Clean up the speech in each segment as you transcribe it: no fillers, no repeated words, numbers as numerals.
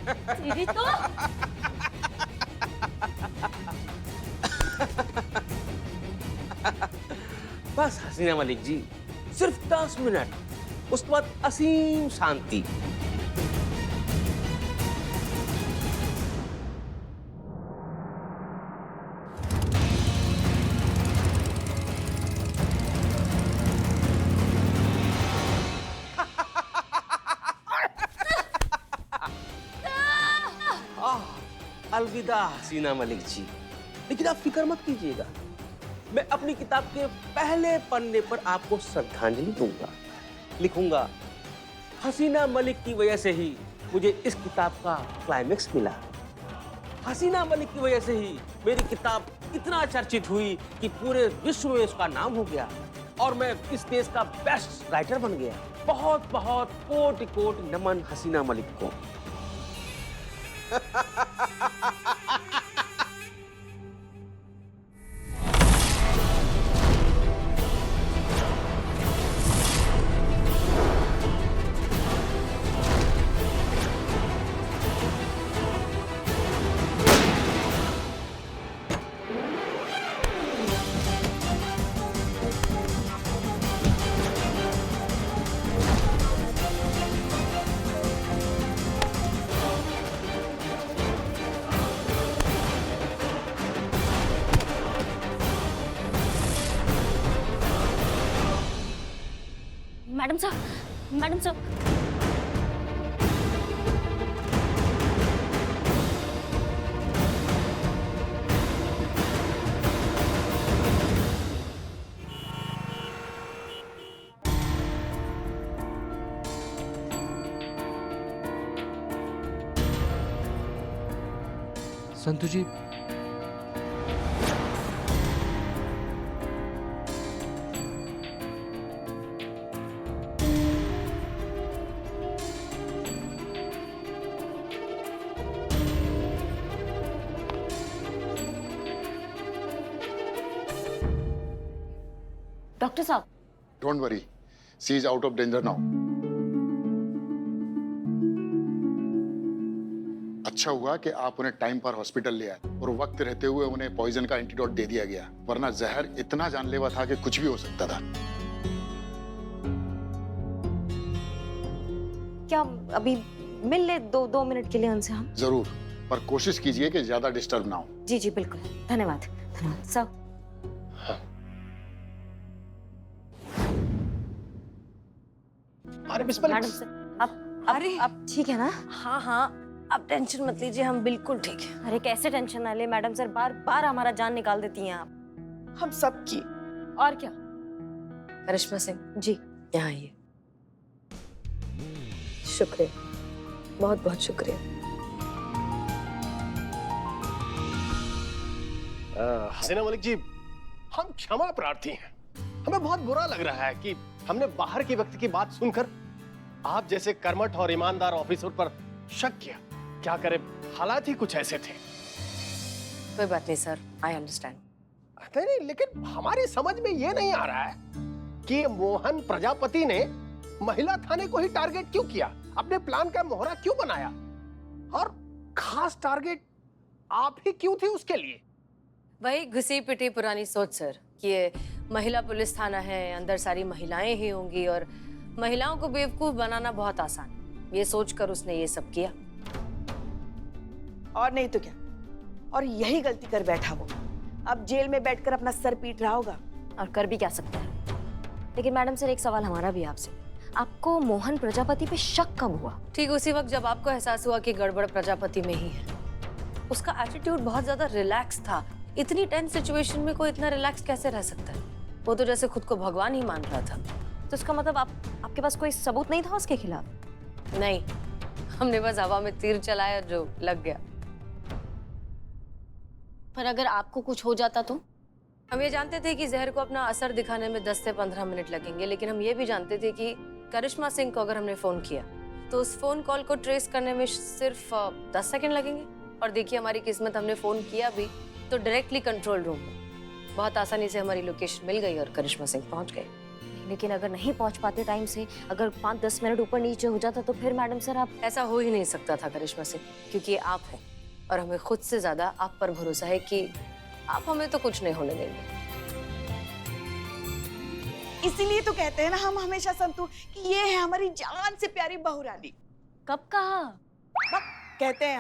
तेरी तो बस हसीना मलिक जी, सिर्फ 10 मिनट, उसके बाद असीम शांति। अलविदा हसीना मलिक जी, लेकिन आप फिक्र मत कीजिएगा, मैं अपनी किताब के पहले पन्ने पर आपको श्रद्धांजलि दूंगा। लिखूंगा, हसीना मलिक की वजह से ही मुझे इस किताब का क्लाइमेक्स मिला। हसीना मलिक की वजह से ही मेरी किताब इतना चर्चित हुई कि पूरे विश्व में उसका नाम हो गया और मैं इस देश का बेस्ट राइटर बन गया। बहुत बहुत कोटि कोटि नमन हसीना मलिक को। मैडम साहब, मैडम साहब। संतु जी, डॉक्टर साहब, Don't worry, she is out of danger now. अच्छा हुआ कि आप उन्हें टाइम पर हॉस्पिटल ले आए और वक्त रहते हुए उन्हें पॉइजन का एंटीडोट दे दिया गया, वरना जहर इतना जानलेवा था कि कुछ भी हो सकता था। क्या अभी मिल ले दो मिनट के लिए उनसे हम? जरूर, पर कोशिश कीजिए कि ज्यादा डिस्टर्ब ना हो। जी जी बिल्कुल, धन्यवाद धन्यवाद सर। अरे बिस्मिल्लाह। मैडम से आप ठीक है ना? हाँ हाँ, आप टेंशन मत लीजिए, हम बिल्कुल ठीक है। अरे कैसे टेंशन ना ले मैडम सर, बार बार हमारा जान निकाल देती हैं आप। हम सब की। और क्या? करिश्मा सिंह जी यहाँ आइए। शुक्रिया, बहुत बहुत शुक्रिया। हसीना मलिक जी, हम क्षमा प्रार्थी हैं। हमें बहुत बुरा लग रहा है कि हमने बाहर के व्यक्ति की बात सुनकर आप जैसे कर्मठ और ईमानदार ऑफिसर पर शक किया। क्या करें, हालात ही कुछ ऐसे थे। कोई बात नहीं सर, आई अंडरस्टैंड। नहीं, लेकिन हमारी समझ में ये नहीं आ रहा है कि मोहन प्रजापति ने महिला थाने को ही टारगेट क्यों किया, अपने प्लान का मोहरा क्यों बनाया, और खास टारगेट आप ही क्यों थे उसके लिए? वही घुसी पिटी पुरानी सोच सर कि ये महिला पुलिस थाना है, अंदर सारी महिलाएं ही होंगी और महिलाओं को बेवकूफ बनाना बहुत आसान है। ये सोचकर उसने ये सब किया। और नहीं तो क्या, और यही गलती कर बैठा वो। अब जेल में बैठकर अपना सर पीट रहा होगा। और कर भी क्या सकता है। लेकिन मैडम सर एक सवाल हमारा भी आपसे, आपको मोहन प्रजापति पे शक कब हुआ? ठीक उसी वक्त जब आपको एहसास हुआ कि गड़बड़ प्रजापति में ही है। उसका एटीट्यूड बहुत ज्यादा रिलैक्स था। इतनी टेंस सिचुएशन में कोई इतना रिलैक्स कैसे रह सकता है? वो तो जैसे खुद को भगवान ही मान रहा था। तो इसका मतलब आपके पास कोई सबूत नहीं था उसके खिलाफ? नहीं, हमने बस हवा में तीर चलाया जो लग गया। पर अगर आपको कुछ हो जाता तो? हम ये जानते थे कि जहर को अपना असर दिखाने में 10 से 15 मिनट लगेंगे, लेकिन हम ये भी जानते थे कि करिश्मा सिंह को अगर हमने फोन किया तो उस फोन कॉल को ट्रेस करने में सिर्फ 10 सेकंड लगेंगे। और देखिए हमारी किस्मत, हमने फोन किया भी तो डायरेक्टली कंट्रोल रूम में बहुत आसानी से हमारी लोकेशन मिल गई और करिश्मा सिंह पहुंच गए। लेकिन अगर नहीं पहुंच पाते टाइम से, अगर 5-10 मिनट ऊपर नीचे हो जाता तो फिर मैडम सर आप। ऐसा हो ही नहीं सकता था करिश्मा सिंह, क्योंकि आप हैं और हमें खुद से ज्यादा आप पर भरोसा है कि आप हमें तो कुछ नहीं होने देंगे। इसीलिए तो कहते हैं ना हम हमेशा संतू कि ये है हमारी जान से प्यारी बहू रानी। कब कहा? कहते हैं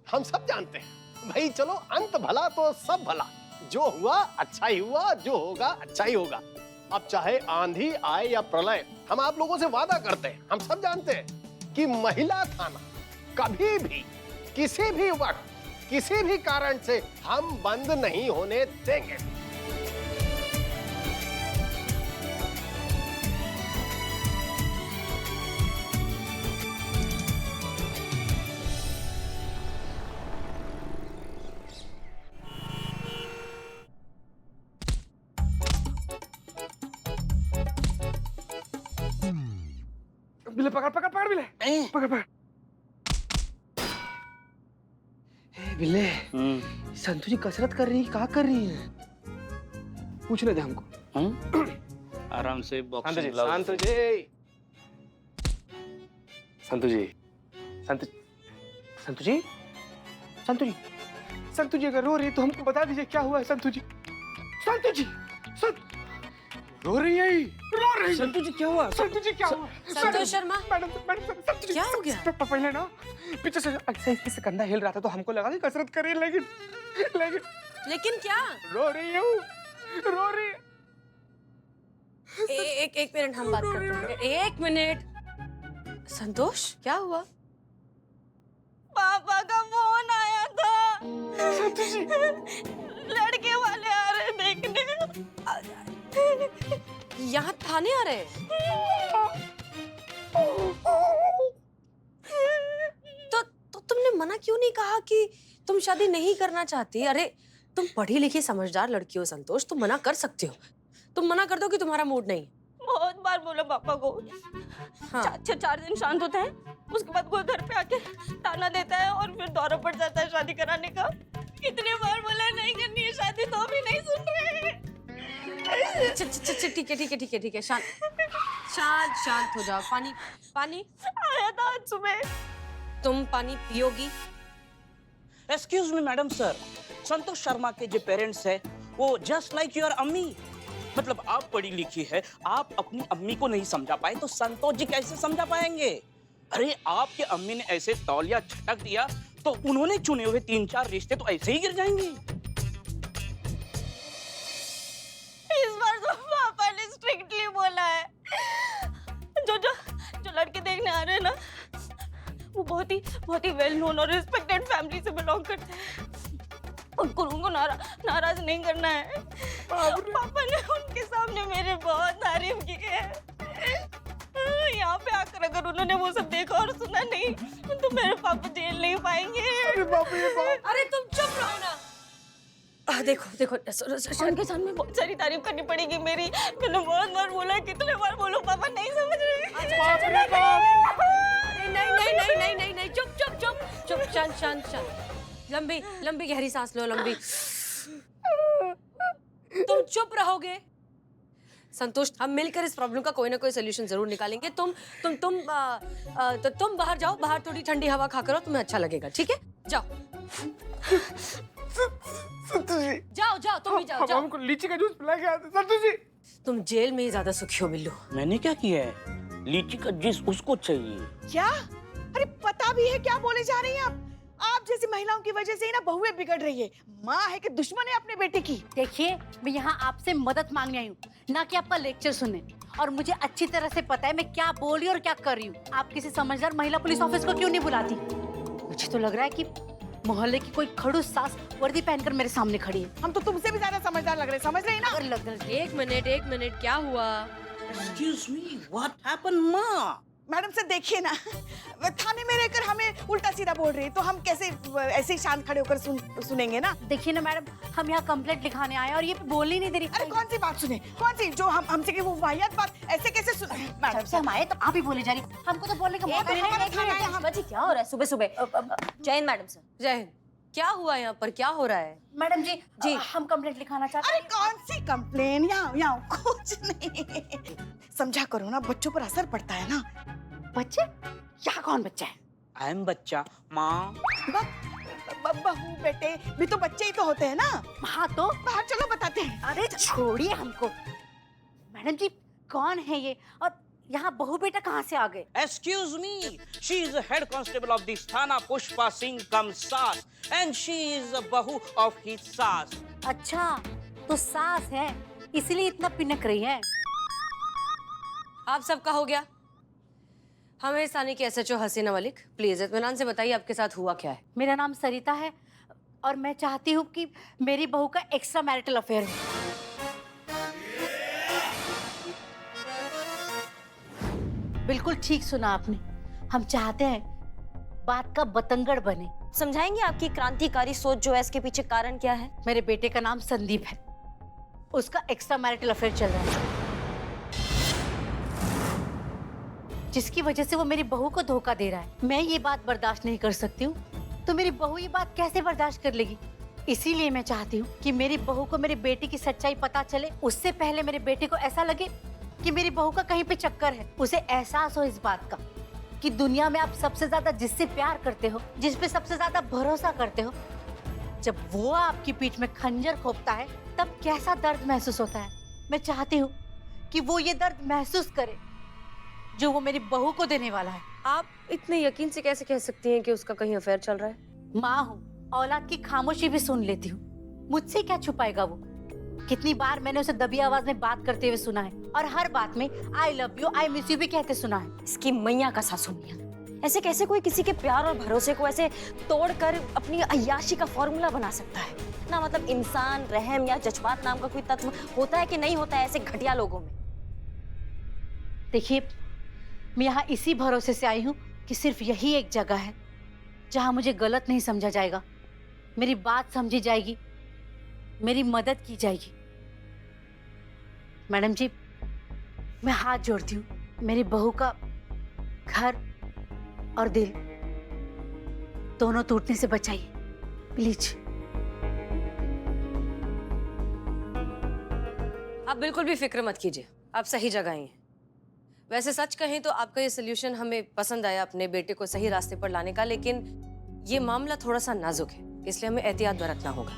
हम सब जानते हैं भाई, चलो अंत भला तो सब भला, जो हुआ अच्छा ही हुआ, जो होगा अच्छा ही होगा। अब चाहे आंधी आए या प्रलय, हम आप लोगों से वादा करते हैं, हम सब जानते हैं कि महिला थाना कभी भी किसी भी वक्त किसी भी कारण से हम बंद नहीं होने देंगे। बिले पकड़ पकड़ पकड़ बिले पकड़ पकड़। ए बिले, संतु जी कसरत कर रही है, क्या कर रही है? पूछ ले दे हमको। आराम से बॉक्सिंग संतु ग्लव्स। जी, संतु जी, संतु संतु जी, संतु जी, संतु जी अगर रो रही है तो हमको बता दीजिए क्या हुआ है। संतु जी, संतु जी, रो रही है, रो रही है। संतु जी क्या हुआ? संतु जी क्या हुआ? संतोष शर्मा, मैडम संतु जी क्या हो गया? पहले ना पीछे से ऐसे कंधा हिल रहा था तो हमको लगा कि कसरत कर रही है, लेकिन लेकिन लेकिन क्या? रो रही है वो, रो रही है। एक मिनट हम बात करते हैं। एक मिनट। संतोष, क्या हुआ? पापा का फोन आया था। संतु जी, लड़के वाले आ रहे देखने। यहाँ थाने आ रहे हैं? तो तुमने मना क्यों नहीं कहा कि तुम शादी नहीं करना चाहती? अरे तुम पढ़ी लिखी समझदार लड़की हो संतोष, तुम मना कर सकते हो। तुम मना कर दो कि तुम्हारा मूड नहीं। बहुत बार बोला पापा को। हाँ। 4 दिन शांत होता है, उसके बाद कोई घर पे आके ताना देता है और फिर दौरा पड़ जाता है शादी कराने का। कितने बार बोला नहीं करनी है शादी, तो भी नहीं सुन रहे। ठीक है, शांत हो जाओ। पानी आया था आज सुबह। तुम पानी पियोगी? Excuse me madam sir, Santosh Sharma के जो पेरेंट्स है वो जस्ट लाइक योर अम्मी। मतलब आप पढ़ी लिखी है, आप अपनी अम्मी को नहीं समझा पाए तो संतोष जी कैसे समझा पाएंगे? अरे आपके अम्मी ने ऐसे तौलिया झटक दिया तो उन्होंने चुने हुए 3-4 रिश्ते तो ऐसे ही गिर जाएंगे। इस बार तो पापा ने स्ट्रिक्टली बोला है। जो लड़के देखने आ रहे हैं ना, वो बहुत ही वेल नोन और रिस्पेक्टेड फैमिली से बिलोंग करते हैं। उनको नाराज नहीं करना है। पापा ने उनके सामने मेरे बहुत तारीफ की है। यहाँ पे आकर अगर उन्होंने वो सब देखा और सुना नहीं तो मेरे पापा जेल नहीं पाएंगे। अरे तुम चुप रहो ना। देखो उनके सामने बहुत सारी तारीफ करनी पड़ेगी मेरी। मैंने बहुत बार बोला, कितने बार बोलो, पापा नहीं समझ रहे। नहीं, चुप, शांत। लंबी गहरी सांस लो, लंबी। तुम चुप रहोगे? संतोष, हम मिलकर इस प्रॉब्लम का कोई ना कोई सोल्यूशन जरूर निकालेंगे। तुम बाहर जाओ, बाहर थोड़ी ठंडी हवा खा करो, तुम्हें अच्छा लगेगा, ठीक है? जाओ, संतु जी, जाओ, तुम भी जाओ। हमको लीची का जूस पिला के आते। संतु जी, तुम जेल में ही ज्यादा सुखी हो बिल्लू। मैंने क्या किया है? लीची का जूस उसको चाहिए। क्या? अरे पता भी है क्या बोले जा रही हैं आप? आप जैसी महिलाओं की वजह से ही ना बहुएं बिगड़ रही है। माँ है कि दुश्मन है अपने बेटे की। देखिए, मैं यहाँ आपसे मदद मांगने आई हूँ, ना कि आपका लेक्चर सुनने। और मुझे अच्छी तरह से पता है मैं क्या बोल रही हूँ और क्या कर रही हूँ। आप किसी समझदार महिला पुलिस ऑफिस को क्यों नहीं बुलाती? मुझे तो लग रहा है कि मोहल्ले की कोई खड़ूस सास वर्दी पहनकर मेरे सामने खड़ी है। हम तो तुमसे भी ज्यादा समझदार लग रहे हैं, समझ रही ना? अगर लग रहा है। एक मिनट, क्या हुआ? एक्सक्यूज मी, व्हाट हैपेंड माँ? मैडम से देखिए ना, थाने में रहकर हमें उल्टा सीधा बोल रही है, तो हम कैसे ऐसे ही शांत खड़े होकर सुनेंगे ना? देखिए ना मैडम, हम यहाँ कंप्लेंट लिखाने आए और ये बोल ही नहीं दे रही। अरे कौन सी बात सुने? कौन सी? जो हमसे की वो वाहियात बात ऐसे कैसे सुने? मैडम से हम आए तो आप ही बोले जा रही। हमको तो बोलने का मौका नहीं मिला। क्या हो रहा है सुबह? जय हिंद मैडम सर। जय हिंद। क्या हुआ यहाँ पर, क्या हो रहा है? मैडम जी जी। हम कंप्लेंट लिखाना चाहते अरे कौन सी कंप्लेन, यहाँ कुछ नहीं। समझा करो ना, बच्चों पर असर पड़ता है ना। हैं। बच्चे? यहाँ कौन बच्चा है? आई एम बच्चा माँ। बहू बेटे भी तो बच्चे ही तो होते हैं ना। हाँ तो बाहर चलो बताते हैं। अरे छोड़िए हमको। मैडम जी कौन है ये, और यहाँ बहू बेटा कहाँ से आ गए? Excuse me, she is the head constable of this थाना, पुष्पा सिंह कम सास, and she is a बहू of his सास। अच्छा तो सास है इसलिए इतना पिनक रही है। आप सबका हो गया? हमें इस थाने की SHO हसीना मलिक, प्लीज इत्मीनान से बताइए आपके साथ हुआ क्या है। मेरा नाम सरिता है और मैं चाहती हूँ कि मेरी बहू का एक्स्ट्रा मैरिटल अफेयर हो। बिल्कुल ठीक सुना आपने, हम चाहते हैं बात का बतंगड़ बने। समझाएंगे आपकी क्रांतिकारी सोच जो है इसके पीछे कारण क्या है? मेरे बेटे का नाम संदीप है, उसका एक्स्ट्रा मैरिटल अफेयर चल रहा है जिसकी वजह से वो मेरी बहू को धोखा दे रहा है। मैं ये बात बर्दाश्त नहीं कर सकती हूँ तो मेरी बहू ये बात कैसे बर्दाश्त कर लेगी। इसीलिए मैं चाहती हूँ कि मेरी बहू को मेरे बेटे की सच्चाई पता चले, उससे पहले मेरे बेटे को ऐसा लगे कि मेरी बहू का कहीं पे चक्कर है। उसे एहसास हो इस बात का कि दुनिया में आप सबसे ज्यादा जिससे प्यार करते हो, जिस पे सबसे ज्यादा भरोसा करते हो, जब वो आपकी पीठ में खंजर खोपता है तब कैसा दर्द महसूस होता है। मैं चाहती हूँ कि वो ये दर्द महसूस करे जो वो मेरी बहू को देने वाला है। आप इतने यकीन से कैसे कह सकती हैं कि उसका कहीं अफेयर चल रहा है? माँ हूँ, औलाद की खामोशी भी सुन लेती हूँ, मुझसे क्या छुपाएगा वो। कितनी बार मैंने उसे दबी आवाज में बात करते हुए सुना है और हर बात में I love you, I miss you भी कहते सुना है। इसकी मैया का सासू मियां, ऐसे कैसे कोई किसी के प्यार और भरोसे को ऐसे तोड़कर अपनी अय्याशी का फॉर्मूला बना सकता है ना? मतलब इंसान, रहम या जज्बात नाम का कोई तत्व होता है कि नहीं होता है ऐसे घटिया लोगों में? देखिए मैं यहाँ इसी भरोसे से आई हूँ कि सिर्फ यही एक जगह है जहाँ मुझे गलत नहीं समझा जाएगा, मेरी बात समझी जाएगी, मेरी मदद की जाएगी। मैडम जी मैं हाथ जोड़ती हूँ, मेरी बहू का घर और दिल दोनों टूटने से बचाइए प्लीज। आप बिल्कुल भी फिक्र मत कीजिए, आप सही जगह ही हैं। वैसे सच कहें तो आपका ये सोल्यूशन हमें पसंद आया, अपने बेटे को सही रास्ते पर लाने का, लेकिन ये मामला थोड़ा सा नाजुक है, इसलिए हमें एहतियात बरतना होगा।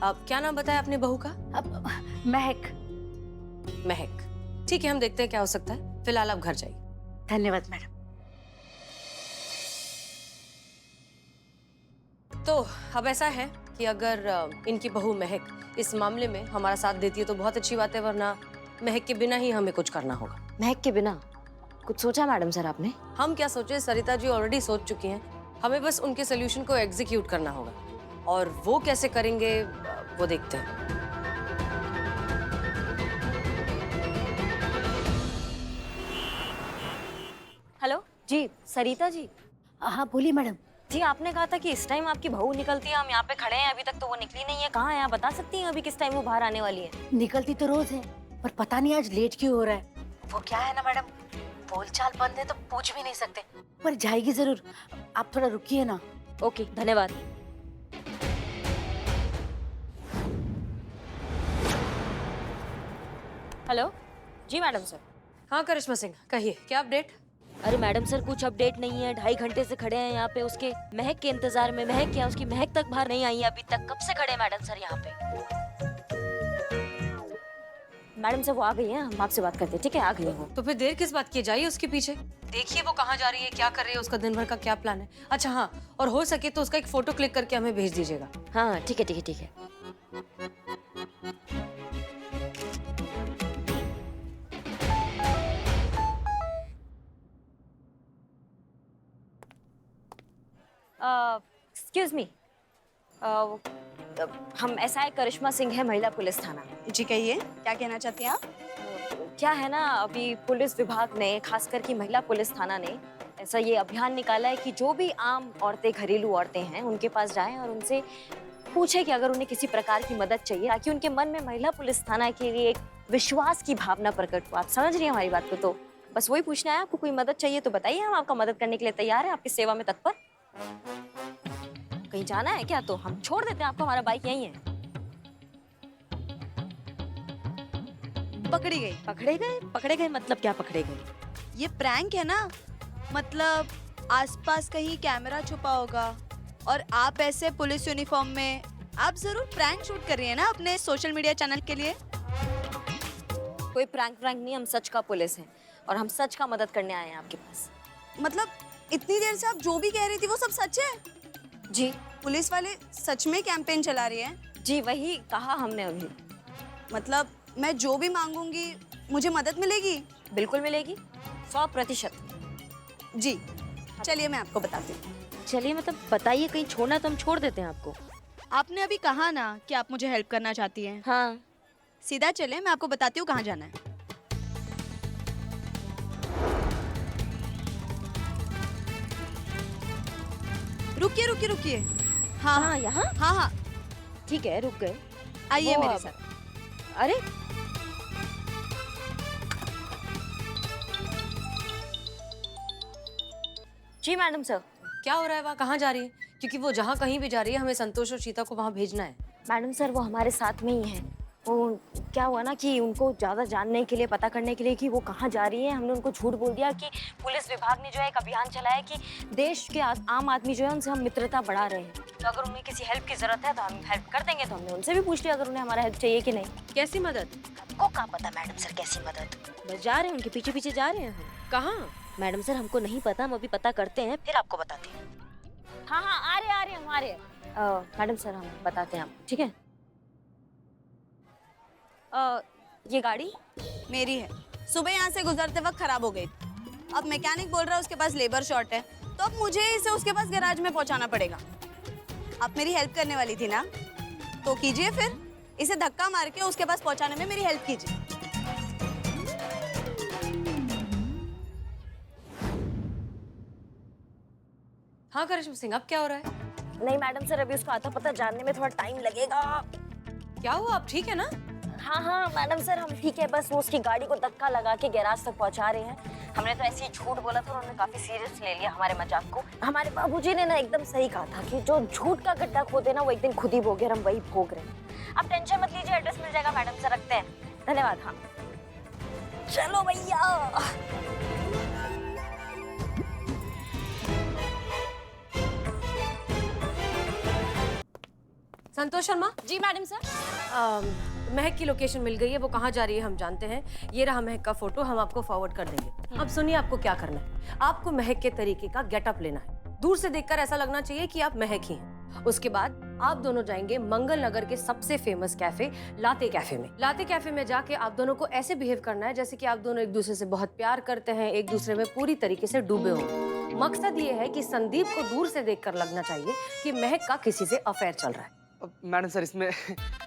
आप क्या नाम बताया अपने बहू का? महक। महक, ठीक है, हम देखते हैं क्या हो सकता है। फिलहाल आप घर जाइए। धन्यवाद मैडम। तो अब ऐसा है कि अगर इनकी बहू महक इस मामले में हमारा साथ देती है तो बहुत अच्छी बात है, वरना महक के बिना ही हमें कुछ करना होगा। महक के बिना कुछ सोचा मैडम सर आपने? हम क्या सोचे, सरिता जी ऑलरेडी सोच चुकी हैं, हमें बस उनके सोल्यूशन को एग्जीक्यूट करना होगा, और वो कैसे करेंगे वो देखते हैं। हेलो जी, सरिता जी। हाँ बोलिए मैडम। जी आपने कहा था कि इस टाइम आपकी बहू निकलती है, हम यहाँ पे खड़े हैं, अभी तक तो वो निकली नहीं है। कहाँ है आप बता सकती हैं अभी किस टाइम वो बाहर आने वाली है? निकलती तो रोज है पर पता नहीं आज लेट क्यों हो रहा है। वो क्या है ना मैडम, बोलचाल बंद है तो पूछ भी नहीं सकते, पर जाएगी जरूर। आप थोड़ा रुकिए ना। ओके धन्यवाद। हेलो जी मैडम सर। हाँ करिश्मा सिंह, कहिए क्या अपडेट? अरे मैडम सर कुछ अपडेट नहीं है, 2.5 घंटे से खड़े हैं यहाँ पे उसके महक के इंतजार में। महक क्या, उसकी महक तक बाहर नहीं आई है अभी तक। कब से खड़े हैं मैडम सर यहाँ पे? मैडम सर वो आ गई हैं, हम आपसे बात करते हैं, ठीक है? आ गई हैं वो। तो फिर देर किस बात की, जाइए उसके पीछे, देखिए वो कहाँ जा रही है, क्या कर रही है, उसका दिन भर का क्या प्लान है। अच्छा हाँ, और हो सके तो उसका एक फोटो क्लिक करके हमें भेज दीजिएगा। हाँ ठीक है ठीक है ठीक है। एक्सक्यूज मी, हम SI करिश्मा सिंह है, महिला पुलिस थाना। जी कहिए, क्या कहना चाहती हैं आप? क्या है ना, अभी पुलिस विभाग ने, खासकर की महिला पुलिस थाना ने ऐसा ये अभियान निकाला है कि जो भी आम औरतें, घरेलू औरतें हैं, उनके पास जाएं और उनसे पूछे कि अगर उन्हें किसी प्रकार की मदद चाहिए, ताकि उनके मन में महिला पुलिस थाना के लिए एक विश्वास की भावना प्रकट हो। आप समझ रही हैं हमारी बात को? तो बस वही पूछना है, आपको कोई मदद चाहिए तो बताइए, हम आपका मदद करने के लिए तैयार हैं, आपकी सेवा में तत्पर। कहीं जाना है क्या? तो हम छोड़ देते हैं आपको, हमारा बाइक यहीं है। पकड़ी गई। पकड़े गए? पकड़े गए मतलब क्या पकड़े गए? ये प्रैंक है ना, मतलब आसपास कहीं कैमरा छुपा होगा और आप ऐसे पुलिस यूनिफॉर्म में, आप जरूर प्रैंक शूट कर रही है ना अपने सोशल मीडिया चैनल के लिए। कोई प्रैंक नहीं, हम सच का पुलिस हैं और हम सच का मदद करने आए हैं आपके पास। मतलब इतनी देर से आप जो भी कह रही थी वो सब सच है? जी पुलिस वाले सच में कैंपेन चला रही है? जी, वही कहा हमने अभी। मतलब मैं जो भी मांगूंगी मुझे मदद मिलेगी? बिल्कुल मिलेगी, 100%। जी चलिए मैं आपको बताती हूँ। चलिए, मतलब बताइए, कहीं छोड़ना तो हम छोड़ देते हैं आपको। आपने अभी कहा ना कि आप मुझे हेल्प करना चाहती हैं। हाँ, सीधा चले, मैं आपको बताती हूँ कहाँ जाना है। रुकिए रुकिए रुकिए। हाँ हाँ, यहाँ? हाँ हाँ ठीक है, रुक गए। आइए वो मेरे अब- साथ। अरे जी मैडम सर। क्या हो रहा है वहाँ? कहाँ जा रही है? क्योंकि वो जहाँ कहीं भी जा रही है, हमें संतोष और सीता को वहाँ भेजना है। मैडम सर, वो हमारे साथ में ही है। वो क्या हुआ ना कि उनको ज़्यादा जानने के लिए, पता करने के लिए कि वो कहाँ जा रही है, हमने उनको झूठ बोल दिया कि पुलिस विभाग ने जो है एक अभियान चलाया कि देश के आम आदमी जो है उनसे हम मित्रता बढ़ा रहे हैं, तो अगर उन्हें किसी हेल्प की ज़रूरत है तो हम हेल्प कर देंगे। तो हमने उनसे भी पूछ लिया अगर उन्हें हमारा हेल्प चाहिए कि नहीं। कैसी मदद? आपको क्या पता मैडम सर कैसी मदद? बस जा रहे हैं, उनके पीछे पीछे जा रहे हैं हम। कहाँ? मैडम सर हमको नहीं पता, हम अभी पता करते हैं फिर आपको बताते हैं। हाँ हाँ, आ रहे हम आ रहे हैं। मैडम सर हम बताते हैं आपको, ठीक है? ये गाड़ी मेरी है, सुबह यहाँ से गुजरते वक्त खराब हो गई। अब मैकेनिक बोल रहा है उसके पास लेबर शॉर्ट है, तो अब मुझे इसे उसके पास गैराज में पहुँचाना पड़ेगा। आप मेरी हेल्प करने वाली थी ना, तो कीजिए फिर, इसे धक्का मार के उसके पास पहुँचाने में मेरी हेल्प कीजिए। हाँ करिश्मा सिंह, अब क्या हो रहा है? नहीं मैडम सर, अभी उसको आता पता जानने में थोड़ा टाइम लगेगा। क्या हुआ? आप ठीक है ना? हाँ हाँ मैडम सर हम ठीक है, बस वो उसकी गाड़ी को धक्का लगा के गैराज तक पहुंचा रहे हैं। हमने तो ऐसे ही झूठ बोला था, उन्होंने काफी सीरियस ले लिया हमारे मजाक को। हमारे बाबूजी ने ना एकदम सही कहा था कि जो झूठ का गड्ढा खोदे ना वो एक दिन खुद ही भोगे, हम वही भोग रहे हैं। आप टेंशन मत लीजिए, एड्रेस मिल जाएगा मैडम सर, रखते हैं। धन्यवाद। हाँ चलो भैया। संतोष शर्मा। जी मैडम सर। महक की लोकेशन मिल गई है, वो कहाँ जा रही है हम जानते हैं। ये रहा महक का फोटो, हम आपको फॉरवर्ड कर देंगे। अब सुनिए आपको क्या करना है। आपको महक के तरीके का गेटअप लेना है। दूर से देखकर ऐसा लगना चाहिए कि आप महक ही हैं। उसके बाद आप दोनों जाएंगे मंगल नगर के सबसे फेमस कैफे लाते कैफे में। लाते कैफे में जाके आप दोनों को ऐसे बिहेव करना है जैसे कि आप दोनों एक दूसरे से बहुत प्यार करते हैं, एक दूसरे में पूरी तरीके से डूबे हो। मकसद ये है कि संदीप को दूर से देखकर लगना चाहिए कि महक का किसी से अफेयर चल रहा है। मैडम सर, इसमें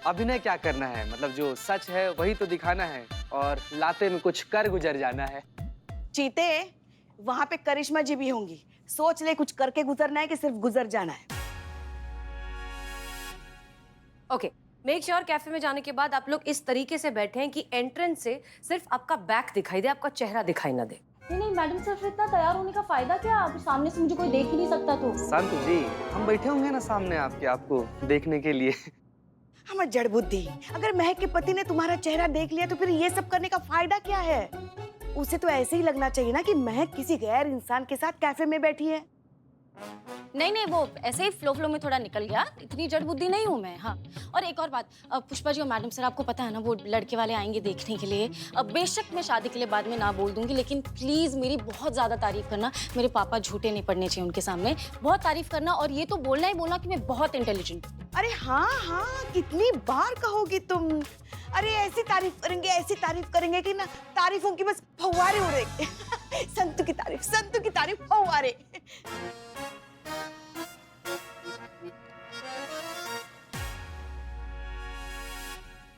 अभिनय क्या करना है? मतलब जो सच है वही तो दिखाना है और लाते में कुछ कर गुजर जाना है। चीते, वहाँ पे करिश्मा जी भी होंगी, सोच ले कुछ करके गुजरना है कि सिर्फ गुजर जाना है। ओके, मेक श्योर कैफे में जाने के बाद आप लोग इस तरीके से बैठे हैं कि एंट्रेंस से सिर्फ आपका बैक दिखाई दे, आपका चेहरा दिखाई ना दे। नहीं मैडम सर, फिर इतना तैयार होने का फायदा क्या? आप सामने से मुझे कोई देख ही नहीं सकता तो। संत जी, हम बैठे होंगे ना सामने आपके, आपको देखने के लिए। हमारी जड़ बुद्धि, अगर महक के पति ने तुम्हारा चेहरा देख लिया तो फिर ये सब करने का फायदा क्या है? उसे तो ऐसे ही लगना चाहिए ना कि महक किसी गैर इंसान के साथ कैफे में बैठी है। नहीं वो ऐसे ही फ्लो में थोड़ा निकल गया, इतनी जड़ बुद्धि नहीं हूँ मैं। हाँ, और एक और बात, पुष्पा जी और मैडम सर, आपको पता है ना वो लड़के वाले आएंगे देखने के लिए। बेशक मैं शादी के लिए बाद में ना बोल दूंगी, लेकिन प्लीज मेरी बहुत ज्यादा तारीफ करना। मेरे पापा झूठे नहीं पड़ने चाहिए उनके सामने, बहुत तारीफ करना। और ये तो बोलना ही बोलना कि मैं बहुत इंटेलिजेंट हूँ। अरे हाँ हाँ, कितनी बार कहोगी तुम? अरे ऐसी तारीफ करेंगे कि ना तारीफों की बस फव्वारे उड़ेंगे। संतू की तारीफ फव्वारे।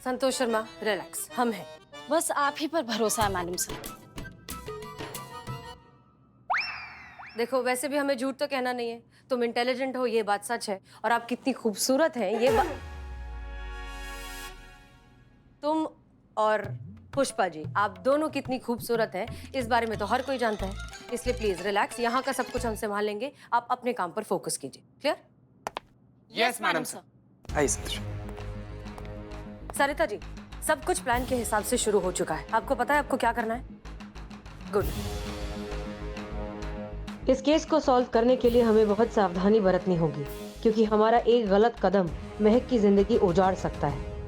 संतोष शर्मा रिलैक्स, हम हैं। बस आप ही पर भरोसा है मैडम सर। देखो वैसे भी हमें झूठ तो कहना नहीं है, तुम इंटेलिजेंट हो ये बात सच है, और आप कितनी खूबसूरत हैं ये बात। तुम और पुष्पा जी, आप दोनों कितनी खूबसूरत हैं इस बारे में तो हर कोई जानता है। इसलिए प्लीज रिलैक्स, यहाँ का सब कुछ हम संभाल लेंगे, आप अपने काम पर फोकस कीजिए। क्लियर? Yes madam sir. आइए सर। सरिता जी, सब कुछ प्लान के हिसाब से शुरू हो चुका है। आपको पता है आपको क्या करना है? गुड। इस केस को सॉल्व करने के लिए हमें बहुत सावधानी बरतनी होगी, क्योंकि हमारा एक गलत कदम महक की जिंदगी उजाड़ सकता है।